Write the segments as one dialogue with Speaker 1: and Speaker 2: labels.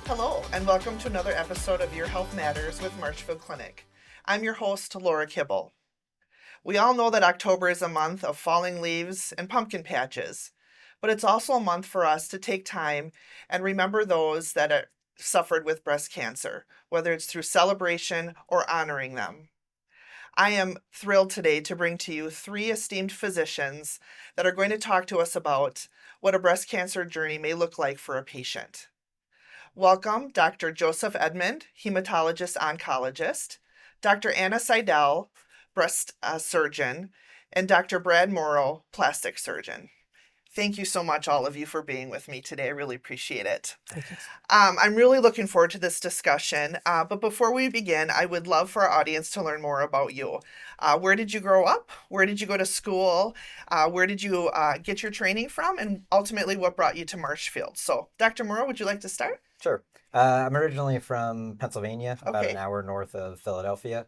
Speaker 1: Hello, and welcome to another episode of Your Health Matters with Marshfield Clinic. I'm your host, Laura Kibbel. We all know that October is a month of falling leaves and pumpkin patches, but it's also a month for us to take time and remember those that are suffered with breast cancer, whether it's through celebration or honoring them. I am thrilled today to bring to you three esteemed physicians that are going to talk to us about what a breast cancer journey may look like for a patient. Welcome, Dr. Joseph Edmund, hematologist oncologist, Dr. Anna Seydel, breast surgeon, and Dr. Brad Morrow, plastic surgeon. Thank you so much, all of you, for being with me today. I really appreciate it.
Speaker 2: Thank you.
Speaker 1: I'm really looking forward to this discussion. But before we begin, I would love for our audience to learn more about you. Where did you grow up? Where did you go to school? Where did you get your training from? And ultimately, what brought you to Marshfield? So, Dr. Morrow, would you like to start?
Speaker 2: Sure. I'm originally from Pennsylvania, about
Speaker 1: Okay.
Speaker 2: an hour north of Philadelphia.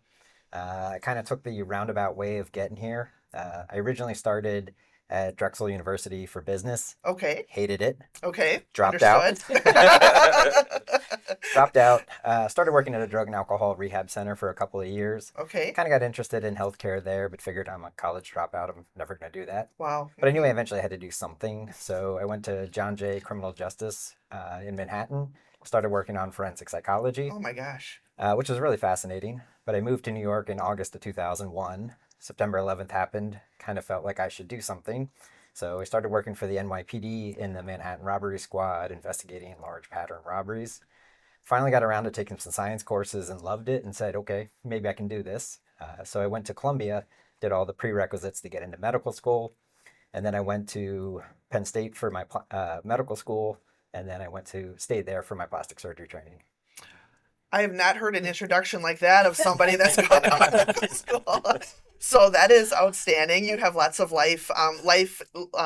Speaker 2: I kind of took the roundabout way of getting here. I originally started at Drexel University for business.
Speaker 1: Okay.
Speaker 2: Hated it.
Speaker 1: Okay.
Speaker 2: Dropped
Speaker 1: Understood.
Speaker 2: Dropped out. Started working at a drug and alcohol rehab center for a couple of years.
Speaker 1: Okay.
Speaker 2: Kind of got interested in healthcare there, but figured I'm a college dropout. I'm never going to do that.
Speaker 1: Wow.
Speaker 2: But I knew I eventually had to do something. So I went to John Jay Criminal Justice in Manhattan. Started working on forensic psychology,
Speaker 1: Oh my gosh.
Speaker 2: which was really fascinating. But I moved to New York in August of 2001. September 11th happened. Kind of felt like I should do something. So I started working for the NYPD in the Manhattan Robbery Squad, investigating large pattern robberies. Finally got around to taking some science courses and loved it and said, okay, maybe I can do this. So I went to Columbia, did all the prerequisites to get into medical school. And then I went to Penn State for my medical school. And then I stayed there for my plastic surgery training.
Speaker 1: I have not heard an introduction like that of somebody that's gone to medical school. So that is outstanding. You have lots of life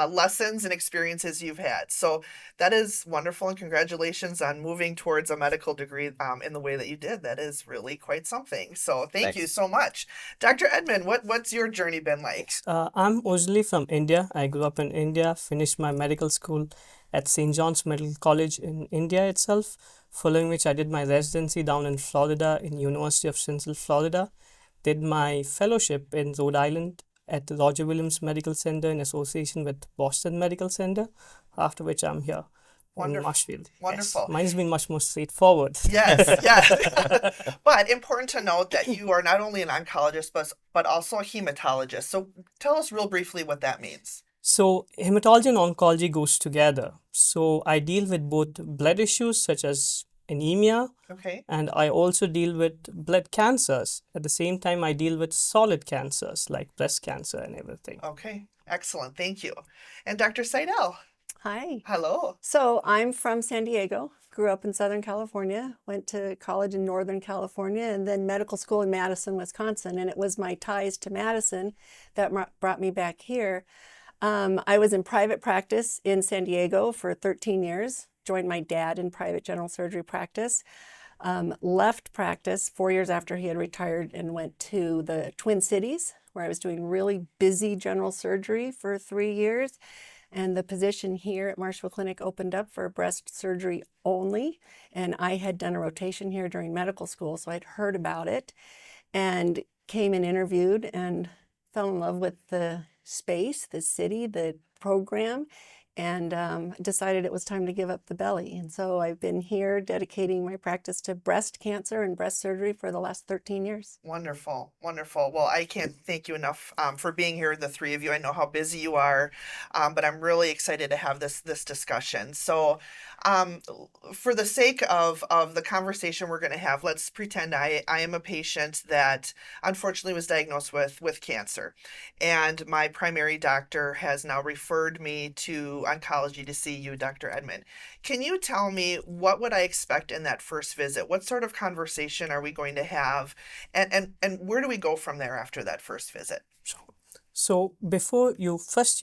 Speaker 1: lessons and experiences you've had. So that is wonderful, and congratulations on moving towards a medical degree in the way that you did. That is really quite something. So thank you
Speaker 2: Thanks.
Speaker 1: so much. Dr. Edmund, what's your journey been like?
Speaker 3: I'm originally from India. I grew up in India, finished my medical school at St. John's Medical College in India itself, following which I did my residency down in Florida in University of Central Florida, did my fellowship in Rhode Island at the Roger Williams Medical Center in association with Boston Medical Center, after which I'm here in
Speaker 1: Wonderful.
Speaker 3: Marshfield.
Speaker 1: Wonderful.
Speaker 3: Yes. Mine's been much more straightforward.
Speaker 1: Yes, yes. But important to note that you are not only an oncologist, but also a hematologist. So tell us real briefly what that means.
Speaker 3: So hematology and oncology goes together. So I deal with both blood issues such as anemia,
Speaker 1: Okay.
Speaker 3: and I also deal with blood cancers. At the same time, I deal with solid cancers like breast cancer and everything.
Speaker 1: Okay. Excellent. Thank you. And Dr. Seydel.
Speaker 4: Hi.
Speaker 1: Hello.
Speaker 4: So I'm from San Diego, grew up in Southern California, went to college in Northern California, and then medical school in Madison, Wisconsin. And it was my ties to Madison that brought me back here. I was in private practice in San Diego for 13 years, joined my dad in private general surgery practice, left practice 4 years after he had retired and went to the Twin Cities, where I was doing really busy general surgery for 3 years. And the position here at Marshfield Clinic opened up for breast surgery only. And I had done a rotation here during medical school, so I'd heard about it and came and interviewed and fell in love with the space, the city, the program, and decided it was time to give up the belly. And so I've been here dedicating my practice to breast cancer and breast surgery for the last 13 years.
Speaker 1: Wonderful. Wonderful. Well, I can't thank you enough for being here, the three of you. I know how busy you are, but I'm really excited to have this discussion. So for the sake of the conversation we're going to have, let's pretend I am a patient that unfortunately was diagnosed with cancer. And my primary doctor has now referred me to oncology to see you, Dr. Edmund. Can you tell me what would I expect in that first visit? What sort of conversation are we going to have? And where do we go from there after that first visit?
Speaker 3: So before you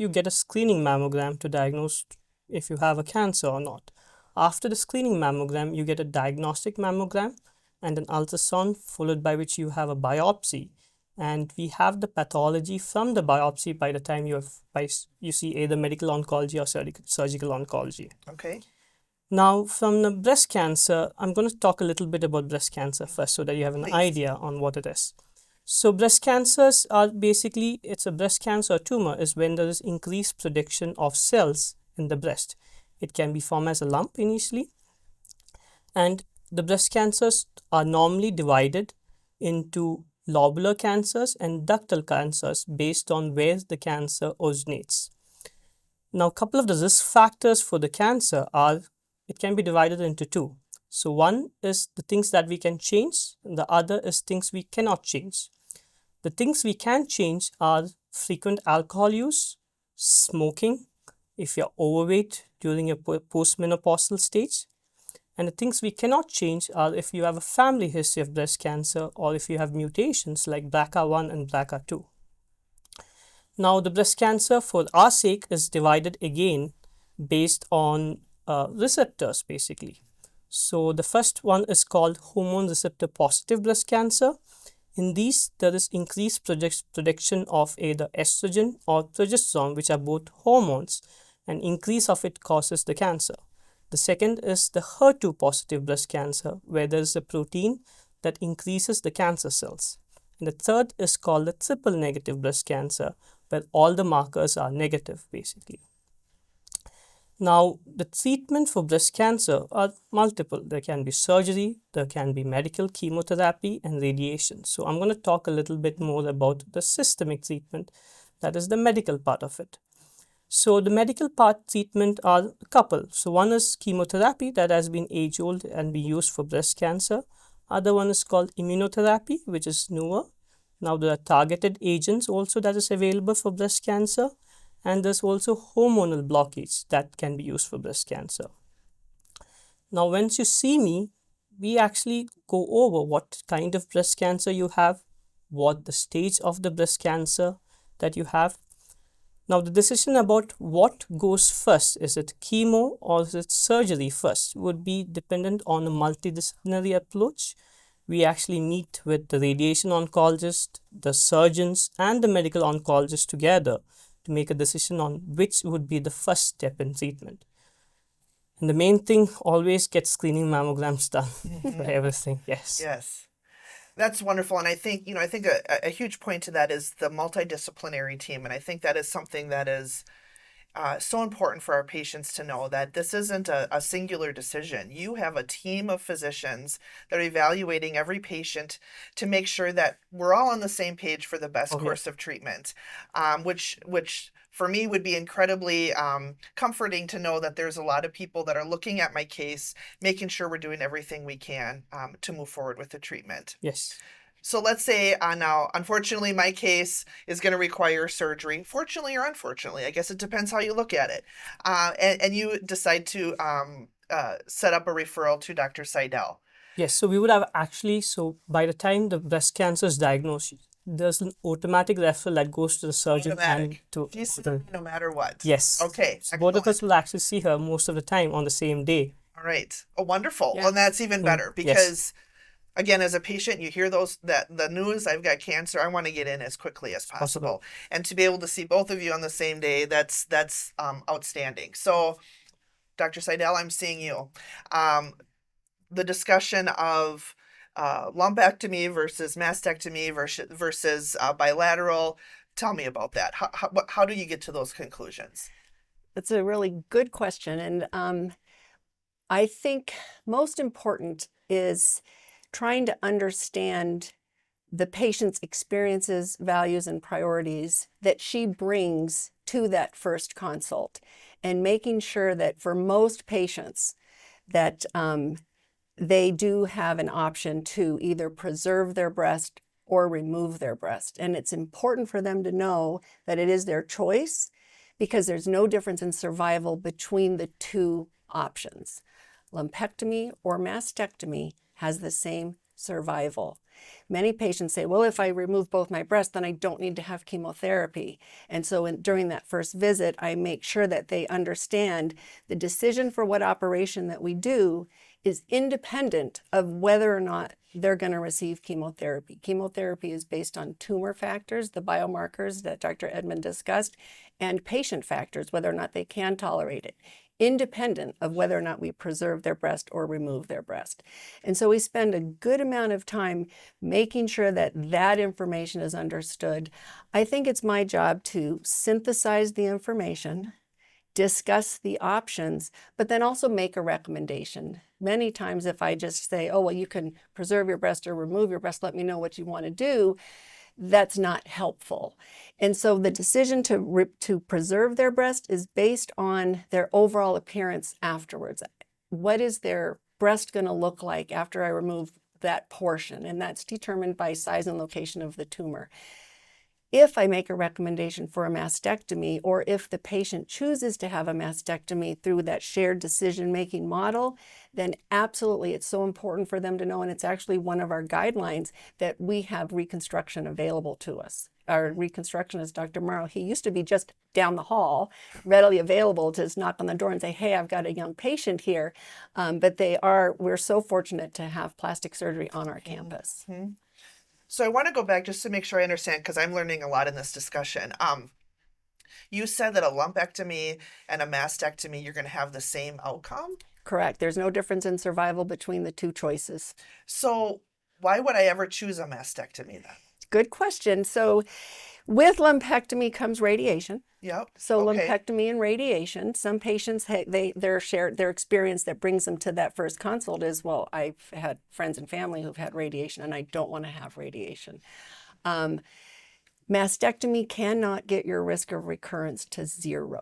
Speaker 3: get a screening mammogram to diagnose if you have a cancer or not. After the screening mammogram, you get a diagnostic mammogram and an ultrasound, followed by which you have a biopsy. And we have the pathology from the biopsy by the time you see either medical oncology or surgical oncology.
Speaker 1: Okay.
Speaker 3: Now, from the breast cancer, I'm going to talk a little bit about breast cancer first so that you have an
Speaker 1: Please.
Speaker 3: idea on what it is. So breast cancers are basically, it's a breast cancer or tumor is when there is increased production of cells in the breast. It can be formed as a lump initially, and the breast cancers are normally divided into lobular cancers and ductal cancers based on where the cancer originates. Now, a couple of the risk factors for the cancer are, it can be divided into two. So one is the things that we can change, and the other is things we cannot change. The things we can change are frequent alcohol use, smoking, if you're overweight during your postmenopausal stage. And the things we cannot change are if you have a family history of breast cancer or if you have mutations like BRCA1 and BRCA2. Now, the breast cancer, for our sake, is divided again based on receptors, basically. So, the first one is called hormone receptor positive breast cancer. In these, there is increased production of either estrogen or progesterone, which are both hormones, and increase of it causes the cancer. The second is the HER2 positive breast cancer, where there is a protein that increases the cancer cells. And the third is called the triple negative breast cancer, where all the markers are negative, basically. Now, the treatment for breast cancer are multiple. There can be surgery, there can be medical chemotherapy, and radiation. So, I'm going to talk a little bit more about the systemic treatment, that is the medical part of it. So, the medical part treatment are a couple. So, one is chemotherapy that has been age-old and be used for breast cancer. Other one is called immunotherapy, which is newer. Now, there are targeted agents also that is available for breast cancer. And there's also hormonal blockage that can be used for breast cancer. Now, once you see me, we actually go over what kind of breast cancer you have, what the stage of the breast cancer that you have. Now, the decision about what goes first, is it chemo or is it surgery first, would be dependent on a multidisciplinary approach. We actually meet with the radiation oncologist, the surgeons, and the medical oncologist together to make a decision on which would be the first step in treatment. And the main thing, always get screening mammograms done for everything. Yes.
Speaker 1: Yes. That's wonderful. And I think, a huge point to that is the multidisciplinary team. And I think that is something that is so important for our patients to know, that this isn't a singular decision. You have a team of physicians that are evaluating every patient to make sure that we're all on the same page for the best course of treatment, which for me would be incredibly comforting to know that there's a lot of people that are looking at my case, making sure we're doing everything we can to move forward with the treatment.
Speaker 3: Yes.
Speaker 1: So let's say now, unfortunately, my case is going to require surgery. Fortunately or unfortunately, I guess it depends how you look at it. And you decide to set up a referral to Dr. Seydel.
Speaker 3: Yes, so we would have actually, so by the time the breast cancer is diagnosed, there's an automatic referral that goes to the surgeon and to
Speaker 1: no matter what.
Speaker 3: Yes.
Speaker 1: Okay.
Speaker 3: So both of us will actually see her most of the time on the same day.
Speaker 1: All right. Oh, wonderful.
Speaker 4: Yeah.
Speaker 1: Well, that's even better because,
Speaker 3: Yes.
Speaker 1: again, as a patient, you hear the news, I've got cancer, I want to get in as quickly as possible. And to be able to see both of you on the same day, that's outstanding. So, Dr. Seydel, I'm seeing you. The discussion of lumpectomy versus mastectomy versus bilateral, tell me about that. How do you get to those conclusions?
Speaker 4: That's a really good question. And I think most important is trying to understand the patient's experiences, values, and priorities that she brings to that first consult, and making sure that for most patients that they do have an option to either preserve their breast or remove their breast. And it's important for them to know that it is their choice, because there's no difference in survival between the two options. Lumpectomy or mastectomy has the same survival. Many patients say, well, if I remove both my breasts, then I don't need to have chemotherapy. And so during that first visit, I make sure that they understand the decision for what operation that we do is independent of whether or not they're going to receive chemotherapy. Chemotherapy is based on tumor factors, the biomarkers that Dr. Edmund discussed, and patient factors, whether or not they can tolerate it. independent of whether or not we preserve their breast or remove their breast. And so we spend a good amount of time making sure that that information is understood. I think it's my job to synthesize the information, discuss the options, but then also make a recommendation. Many times if I just say, oh, well, you can preserve your breast or remove your breast, let me know what you want to do, that's not helpful. And so the decision to preserve their breast is based on their overall appearance afterwards. What is their breast going to look like after I remove that portion? And that's determined by size and location of the tumor. If I make a recommendation for a mastectomy, or if the patient chooses to have a mastectomy through that shared decision-making model, then absolutely it's so important for them to know, and it's actually one of our guidelines, that we have reconstruction available to us. Our reconstructionist, Dr. Morrow, he used to be just down the hall, readily available to just knock on the door and say, hey, I've got a young patient here. But we're so fortunate to have plastic surgery on our campus.
Speaker 1: Mm-hmm. So I want to go back just to make sure I understand, because I'm learning a lot in this discussion. You said that a lumpectomy and a mastectomy, you're going to have the same outcome?
Speaker 4: Correct. There's no difference in survival between the two choices.
Speaker 1: So why would I ever choose a mastectomy then?
Speaker 4: Good question. So with lumpectomy comes radiation.
Speaker 1: Yep.
Speaker 4: So
Speaker 1: Okay.
Speaker 4: lumpectomy and radiation, some patients, their experience that brings them to that first consult is, well, I've had friends and family who've had radiation and I don't want to have radiation. Mastectomy cannot get your risk of recurrence to 0.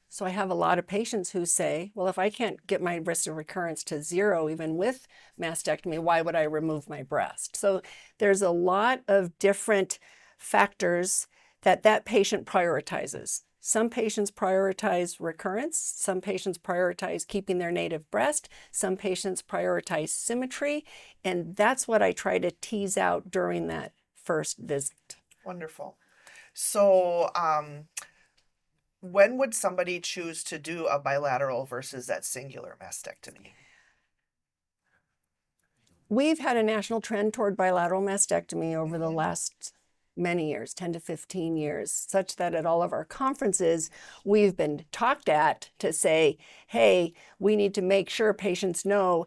Speaker 4: So I have a lot of patients who say, well, if I can't get my risk of recurrence to 0, even with mastectomy, why would I remove my breast? So there's a lot of different factors that patient prioritizes. Some patients prioritize recurrence. Some patients prioritize keeping their native breast. Some patients prioritize symmetry. And that's what I try to tease out during that first visit.
Speaker 1: Wonderful. So when would somebody choose to do a bilateral versus that singular mastectomy?
Speaker 4: We've had a national trend toward bilateral mastectomy over the last many years, 10 to 15 years, such that at all of our conferences, we've been talked at to say, hey, we need to make sure patients know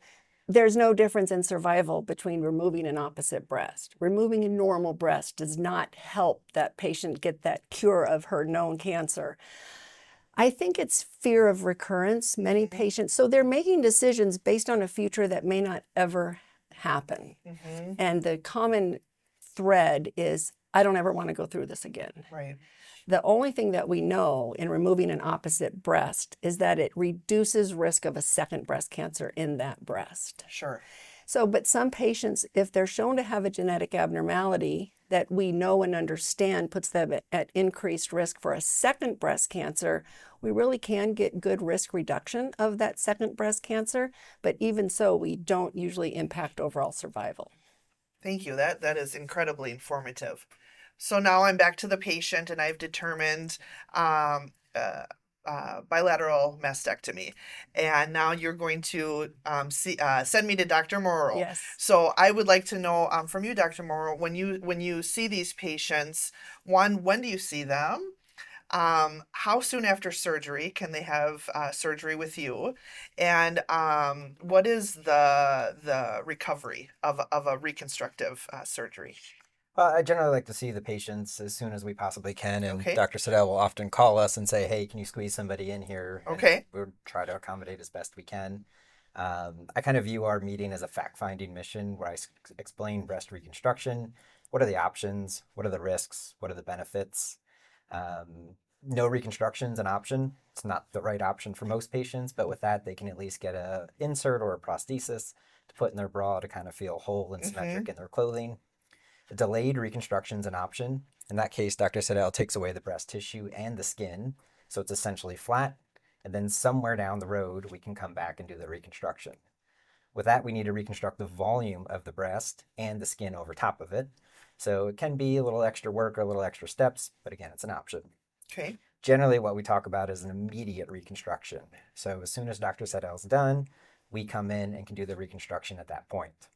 Speaker 4: there's no difference in survival between removing an opposite breast. Removing a normal breast does not help that patient get that cure of her known cancer. I think it's fear of recurrence. Many patients, so they're making decisions based on a future that may not ever happen.
Speaker 1: Mm-hmm.
Speaker 4: And the common thread is, I don't ever want to go through this again.
Speaker 1: Right.
Speaker 4: The only thing that we know in removing an opposite breast is that it reduces risk of a second breast cancer in that breast.
Speaker 1: Sure.
Speaker 4: So, but some patients, if they're shown to have a genetic abnormality that we know and understand puts them at increased risk for a second breast cancer, we really can get good risk reduction of that second breast cancer. But even so, we don't usually impact overall survival.
Speaker 1: Thank you. That is incredibly informative. So now I'm back to the patient, and I've determined bilateral mastectomy, and now you're going to send me to Dr. Morrow.
Speaker 4: Yes.
Speaker 1: So I would like to know from you, Dr. Morrow, when you see these patients, one, when do you see them? How soon after surgery can they have surgery with you? And what is the recovery of a reconstructive surgery?
Speaker 2: Well, I generally like to see the patients as soon as we possibly can, and
Speaker 1: Okay.
Speaker 2: Dr. Seydel will often call us and say, hey, can you squeeze somebody in here? And
Speaker 1: Okay.
Speaker 2: we'll try to accommodate as best we can. I kind of view our meeting as a fact-finding mission where I explain breast reconstruction. What are the options? What are the risks? What are the benefits? No reconstruction is an option. It's not the right option for most patients, but with that, they can at least get an insert or a prosthesis to put in their bra to kind of feel whole and symmetric in their clothing. A delayed reconstruction is an option. In that case, Dr. Seydel takes away the breast tissue and the skin, so it's essentially flat, and then somewhere down the road, we can come back and do the reconstruction. With that, we need to reconstruct the volume of the breast and the skin over top of it. So it can be a little extra work or a little extra steps, but again, it's an option.
Speaker 1: Okay.
Speaker 2: Generally, what we talk about is an immediate reconstruction. So as soon as Dr. Seydel's done, we come in and can do the reconstruction at that point.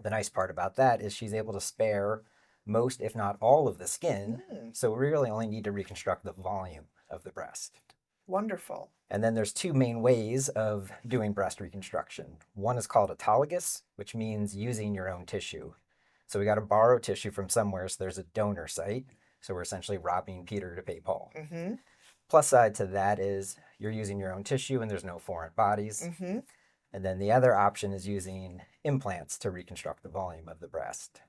Speaker 2: The nice part about that is she's able to spare most, if not all, of the skin. So we really only need to reconstruct the volume of the breast.
Speaker 1: Wonderful.
Speaker 2: And then there's two main ways of doing breast reconstruction. One is called autologous, which means using your own tissue. So we got to borrow tissue from somewhere, so there's a donor site. So we're essentially robbing Peter to pay Paul.
Speaker 1: Mm-hmm.
Speaker 2: Plus side to that is you're using your own tissue and there's no foreign bodies.
Speaker 1: Mm-hmm.
Speaker 2: And then the other option is using implants to reconstruct the volume of the breast.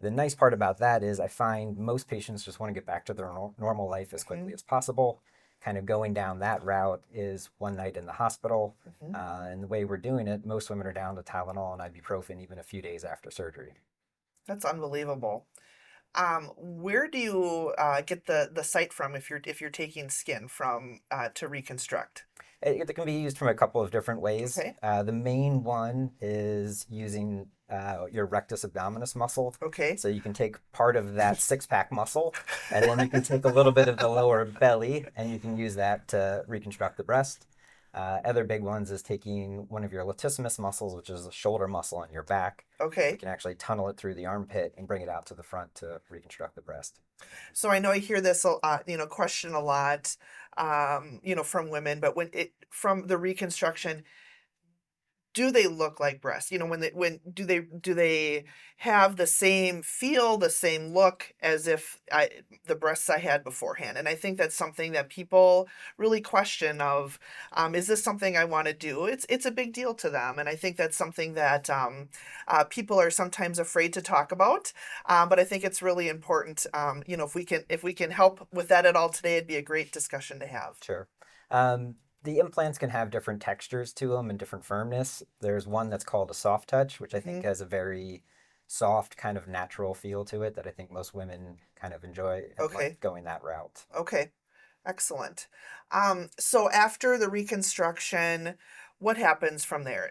Speaker 2: The nice part about that is I find most patients just want to get back to their normal life as quickly as possible. Kind of going down that route is one night in the hospital. And the way we're doing it, most women are down to Tylenol and ibuprofen even a few days after surgery.
Speaker 1: That's unbelievable. Where do you get the site from if you're taking skin from to reconstruct?
Speaker 2: It can be used from a couple of different ways.
Speaker 1: Okay.
Speaker 2: The main one is using your rectus abdominis muscle.
Speaker 1: Okay.
Speaker 2: So you can take part of that six-pack muscle, and then you can take a little bit of the lower belly, and you can use that to reconstruct the breast. Other big ones is taking one of your latissimus muscles, which is a shoulder muscle on your back.
Speaker 1: Okay.
Speaker 2: You can actually tunnel it through the armpit and bring it out to the front to reconstruct the breast.
Speaker 1: So I know I hear this question a lot, from women, but from the reconstruction, do they look like breasts? When do they have the same feel, the same look as if the breasts I had beforehand? And I think that's something that people really question of, is this something I want to do? It's a big deal to them. And I think that's something that people are sometimes afraid to talk about. But I think it's really important, if we can help with that at all today, it'd be a great discussion to have.
Speaker 2: Sure. The implants can have different textures to them and different firmness. There's one that's called a soft touch, which I think has a very soft, kind of natural feel to it that I think most women kind of enjoy and like going that route.
Speaker 1: Okay, excellent. So after the reconstruction, what happens from there?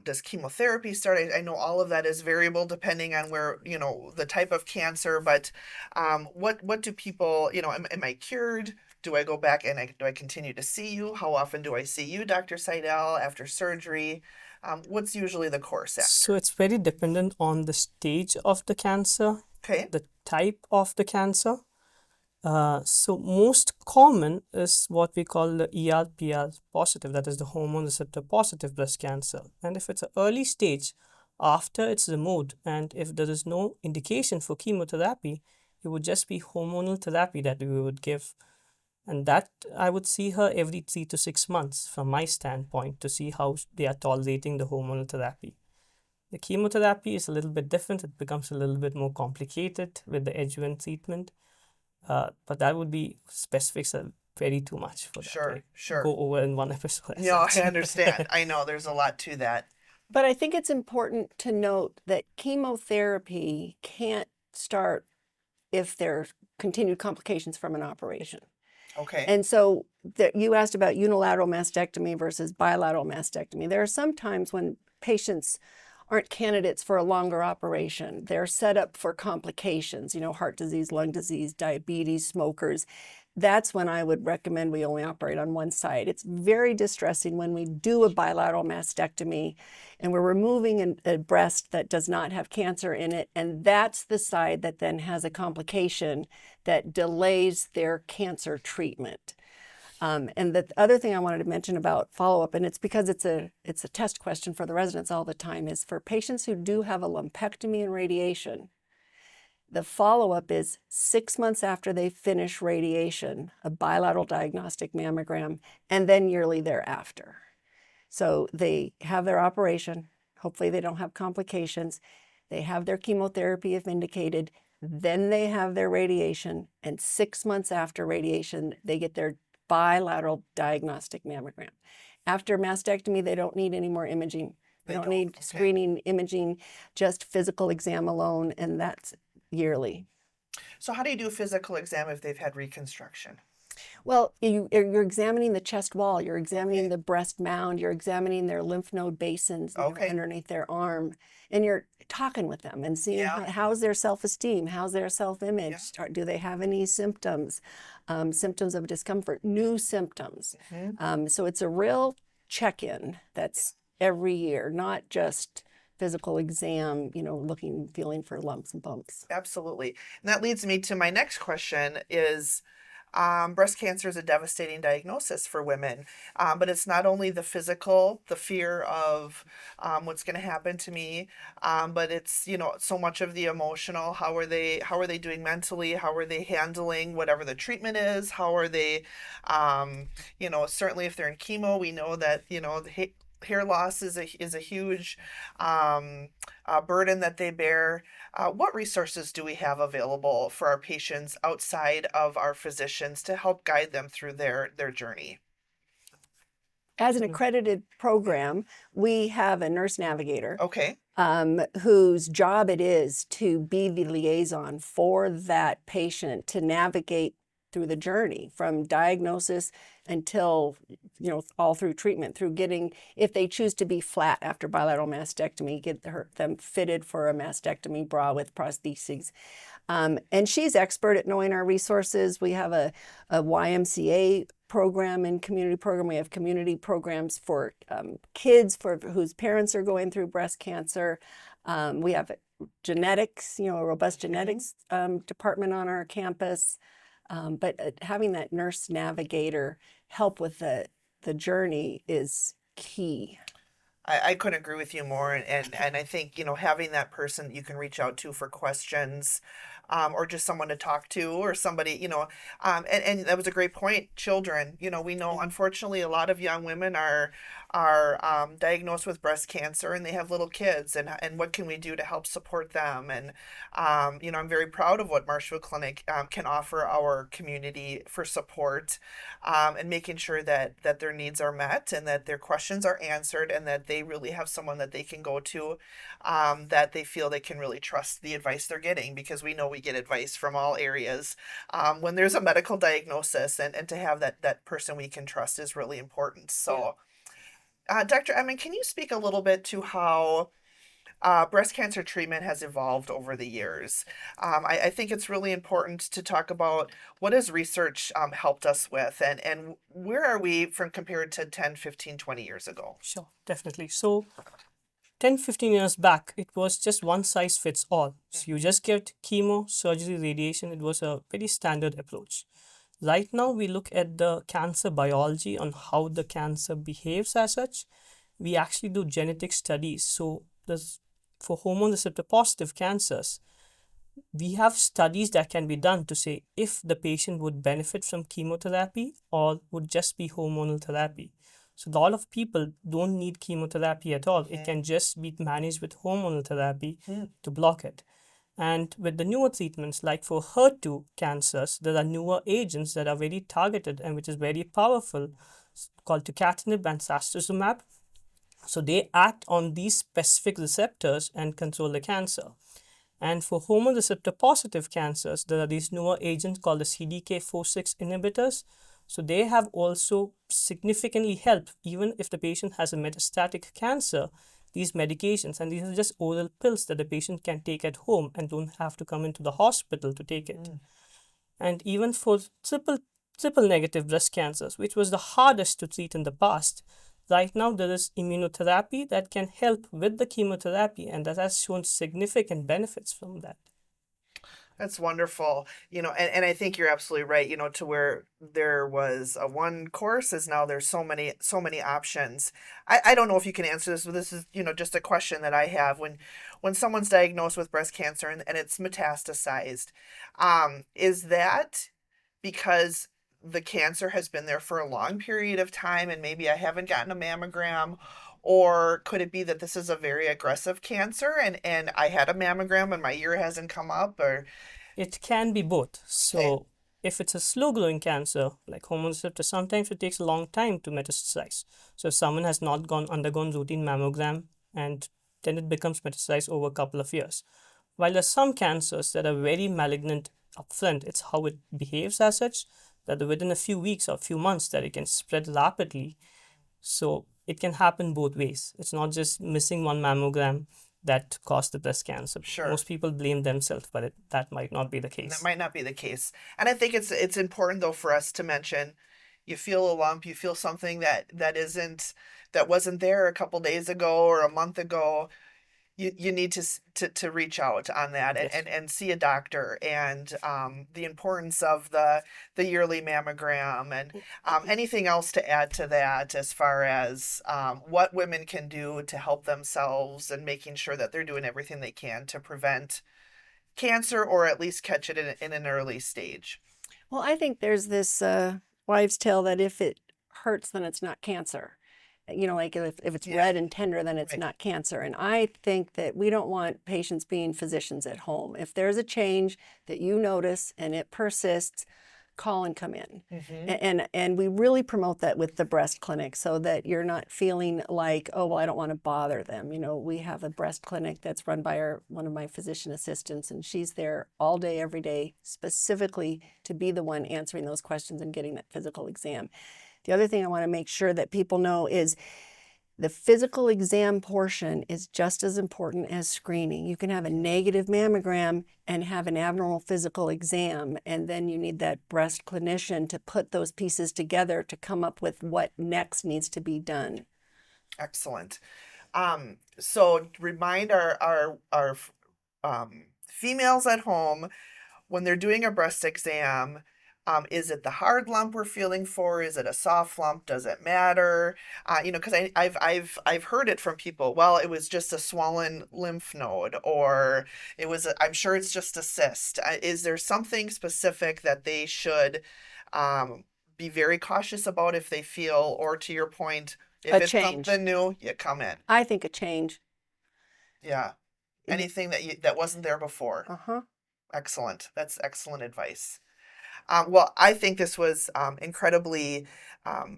Speaker 1: Does chemotherapy start? I know all of that is variable depending on where, the type of cancer, but what do people, am I cured? Do I go back and do I continue to see you? How often do I see you, Dr. Seydel, after surgery? What's usually the course after?
Speaker 3: So it's very dependent on the stage of the cancer,
Speaker 1: Okay.
Speaker 3: the type of the cancer. So most common is what we call the ER/PR positive, that is the hormone receptor positive breast cancer. And if it's an early stage, after it's removed, and if there is no indication for chemotherapy, it would just be hormonal therapy that we would give. And that I would see her every 3 to 6 months from my standpoint to see how they are tolerating the hormonal therapy. The chemotherapy is a little bit different. It becomes a little bit more complicated with the adjuvant treatment. But that would be specifics are very too much for that.
Speaker 1: Sure.
Speaker 3: Go over in one episode.
Speaker 1: No, I understand. I know there's a lot to that.
Speaker 4: But I think it's important to note that chemotherapy can't start if there are continued complications from an operation.
Speaker 1: Okay.
Speaker 4: And so you asked about unilateral mastectomy versus bilateral mastectomy. There are some times when patients aren't candidates for a longer operation. They're set up for complications, heart disease, lung disease, diabetes, smokers. That's when I would recommend we only operate on one side. It's very distressing when we do a bilateral mastectomy and we're removing a breast that does not have cancer in it, and that's the side that then has a complication that delays their cancer treatment. And the other thing I wanted to mention about follow-up, and it's because it's a test question for the residents all the time, is for patients who do have a lumpectomy and radiation, the follow-up is 6 months after they finish radiation, a bilateral diagnostic mammogram, and then yearly thereafter. So they have their operation. Hopefully they don't have complications. They have their chemotherapy if indicated. Then they have their radiation. And 6 months after radiation, they get their bilateral diagnostic mammogram. After mastectomy, they don't need any more imaging. They don't need screening, imaging, just physical exam alone, and that's yearly.
Speaker 1: So how do you do a physical exam if they've had reconstruction?
Speaker 4: Well, you're examining the chest wall, you're examining the breast mound, you're examining their lymph node basins underneath their arm, and you're talking with them and seeing how's their self-esteem, how's their self-image, do they have any symptoms, symptoms of discomfort, new symptoms. So it's a real check-in that's every year, not just physical exam, looking, feeling for lumps and bumps.
Speaker 1: Absolutely. And that leads me to my next question is, breast cancer is a devastating diagnosis for women, but it's not only the physical, the fear of what's going to happen to me, but it's so much of the emotional. How are they doing mentally? How are they handling whatever the treatment is? How are they, certainly if they're in chemo, we know that the hair loss is a huge burden that they bear. What resources do we have available for our patients outside of our physicians to help guide them through their journey?
Speaker 4: As an accredited program, we have a nurse navigator
Speaker 1: Okay.
Speaker 4: whose job it is to be the liaison for that patient to navigate through the journey from diagnosis until, all through treatment, through getting, if they choose to be flat after bilateral mastectomy, get them fitted for a mastectomy bra with prostheses. And she's expert at knowing our resources. We have a YMCA program and community program. We have community programs for kids whose parents are going through breast cancer. We have genetics, a robust genetics department on our campus. But having that nurse navigator help with the journey is key.
Speaker 1: I couldn't agree with you more. And I think, having that person you can reach out to for questions, or just someone to talk to, or somebody, and that was a great point. Children, we know unfortunately a lot of young women are diagnosed with breast cancer and they have little kids, and what can we do to help support them? And, I'm very proud of what Marshfield Clinic can offer our community for support, and making sure that their needs are met and that their questions are answered and that they really have someone that they can go to, that they feel they can really trust the advice they're getting, because we know we get advice from all areas when there's a medical diagnosis, and to have that person we can trust is really important. So, Dr. Edmund, can you speak a little bit to how breast cancer treatment has evolved over the years? I think it's really important to talk about what has research helped us with, and where are we from compared to 10, 15, 20 years ago?
Speaker 3: Sure, definitely. So 10, 15 years back, it was just one size fits all. So you just get chemo, surgery, radiation. It was a very standard approach. Right now, we look at the cancer biology on how the cancer behaves as such. We actually do genetic studies. So for hormone receptor positive cancers, we have studies that can be done to say if the patient would benefit from chemotherapy or would just be hormonal therapy. So a lot of people don't need chemotherapy at all. It can just be managed with hormonal therapy to block it. And with the newer treatments, like for HER2 cancers, there are newer agents that are very targeted and which is very powerful, called tucatinib and sacituzumab. So they act on these specific receptors and control the cancer. And for hormone receptor positive cancers, there are these newer agents called the CDK4/6 inhibitors. So they have also significantly helped, even if the patient has a metastatic cancer, these medications, and these are just oral pills that the patient can take at home and don't have to come into the hospital to take it. And even for triple negative breast cancers, which was the hardest to treat in the past, right now there is immunotherapy that can help with the chemotherapy, and that has shown significant benefits from that.
Speaker 1: That's wonderful. And I think you're absolutely right, to where there was a one course is now there's so many options. I don't know if you can answer this, but this is, just a question that I have. When someone's diagnosed with breast cancer and it's metastasized, is that because the cancer has been there for a long period of time and maybe I haven't gotten a mammogram? Or could it be that this is a very aggressive cancer and I had a mammogram and my year hasn't come up? Or
Speaker 3: it can be both. So if it's a slow growing cancer like hormone receptor, sometimes it takes a long time to metastasize. So if someone has not undergone routine mammogram, and then it becomes metastasized over a couple of years. While there's some cancers that are very malignant upfront, it's how it behaves as such, that within a few weeks or a few months that it can spread rapidly. So it can happen both ways. It's not just missing one mammogram that caused the breast cancer.
Speaker 1: Sure.
Speaker 3: Most people blame themselves, but that might not be the case.
Speaker 1: That might not be the case. And I think it's important though for us to mention, you feel a lump, you feel something that wasn't there a couple days ago or a month ago. you need to reach out on that and see a doctor, and the importance of the yearly mammogram, and anything else to add to that as far as what women can do to help themselves and making sure that they're doing everything they can to prevent cancer or at least catch it in an early stage.
Speaker 4: Well, I think there's this wives' tale that if it hurts, then it's not cancer. Like if it's red and tender, then it's not cancer. And I think that we don't want patients being physicians at home. If there's a change that you notice and it persists, call and come in. And we really promote that with the breast clinic, so that you're not feeling like, oh, well, I don't want to bother them. We have a breast clinic that's run by one of my physician assistants, and she's there all day, every day, specifically to be the one answering those questions and getting that physical exam. The other thing I want to make sure that people know is the physical exam portion is just as important as screening. You can have a negative mammogram and have an abnormal physical exam, and then you need that breast clinician to put those pieces together to come up with what next needs to be done.
Speaker 1: Excellent. So remind our females at home, when they're doing a breast exam, is it the hard lump we're feeling for? Is it a soft lump? Does it matter? Because I've heard it from people. Well, it was just a swollen lymph node, or I'm sure it's just a cyst. Is there something specific that they should be very cautious about if they feel, or to your point, if it's something new, you come in?
Speaker 4: I think a change.
Speaker 1: Yeah. Anything that wasn't there before.
Speaker 4: Uh-huh.
Speaker 1: Excellent. That's excellent advice. Well, I think this was incredibly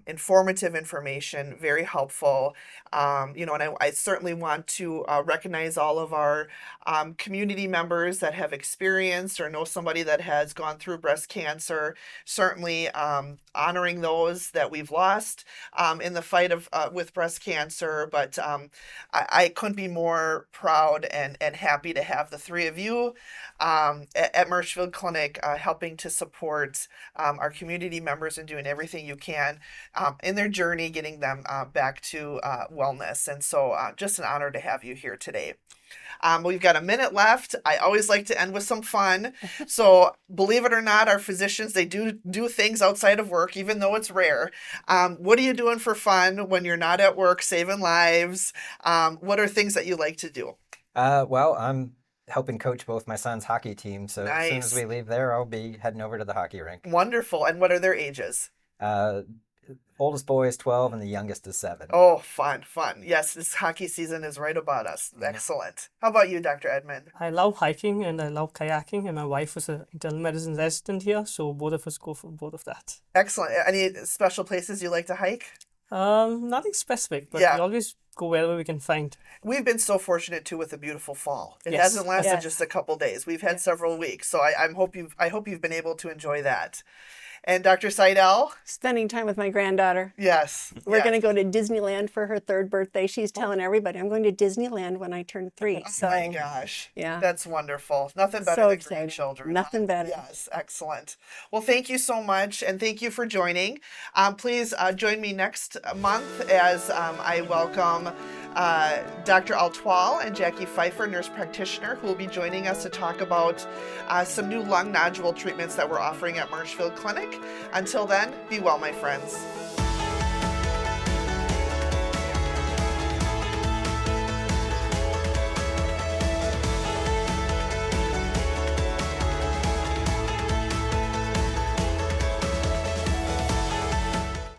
Speaker 1: informative information, very helpful. And I certainly want to recognize all of our community members that have experienced or know somebody that has gone through breast cancer. Certainly honoring those that we've lost in the fight with breast cancer. But I couldn't be more proud and happy to have the three of you at Marshfield Clinic helping to support our community members and doing everything you can in their journey, getting them back to wellness. And so just an honor to have you here today. We've got a minute left. I always like to end with some fun. So believe it or not, our physicians, they do things outside of work, even though it's rare. What are you doing for fun when you're not at work, saving lives? What are things that you like to do?
Speaker 2: Well, I'm helping coach both my son's hockey teams. So
Speaker 1: Nice.
Speaker 2: As soon as we leave there, I'll be heading over to the hockey rink.
Speaker 1: Wonderful. And what are their ages?
Speaker 2: Oldest boy is 12 and the youngest is 7.
Speaker 1: Oh, fun. Yes, this hockey season is right about us. Excellent. How about you, Dr. Edmund?
Speaker 3: I love hiking and I love kayaking, and my wife was an internal medicine resident here, so both of us go for both of that.
Speaker 1: Excellent. Any special places you like to hike?
Speaker 3: Nothing specific, but
Speaker 1: Yeah.
Speaker 3: we always go wherever we can find.
Speaker 1: We've been so fortunate too with a beautiful fall. It
Speaker 3: Yes.
Speaker 1: hasn't lasted
Speaker 4: Yes.
Speaker 1: just a couple days. We've had several weeks, so I hope you've been able to enjoy that. And Dr. Seydel?
Speaker 4: Spending time with my granddaughter.
Speaker 1: Yes.
Speaker 4: We're going to go to Disneyland for her 3rd birthday. She's telling everybody, I'm going to Disneyland when I turn 3.
Speaker 1: Oh my gosh.
Speaker 4: Yeah.
Speaker 1: That's wonderful. Nothing better
Speaker 4: So
Speaker 1: than
Speaker 4: excited.
Speaker 1: grandchildren.
Speaker 4: Nothing better.
Speaker 1: Yes, excellent. Well, thank you so much, and thank you for joining. Please join me next month as I welcome Dr. Altwal and Jackie Pfeiffer, nurse practitioner, who will be joining us to talk about some new lung nodule treatments that we're offering at Marshfield Clinic. Until then, be well, my friends.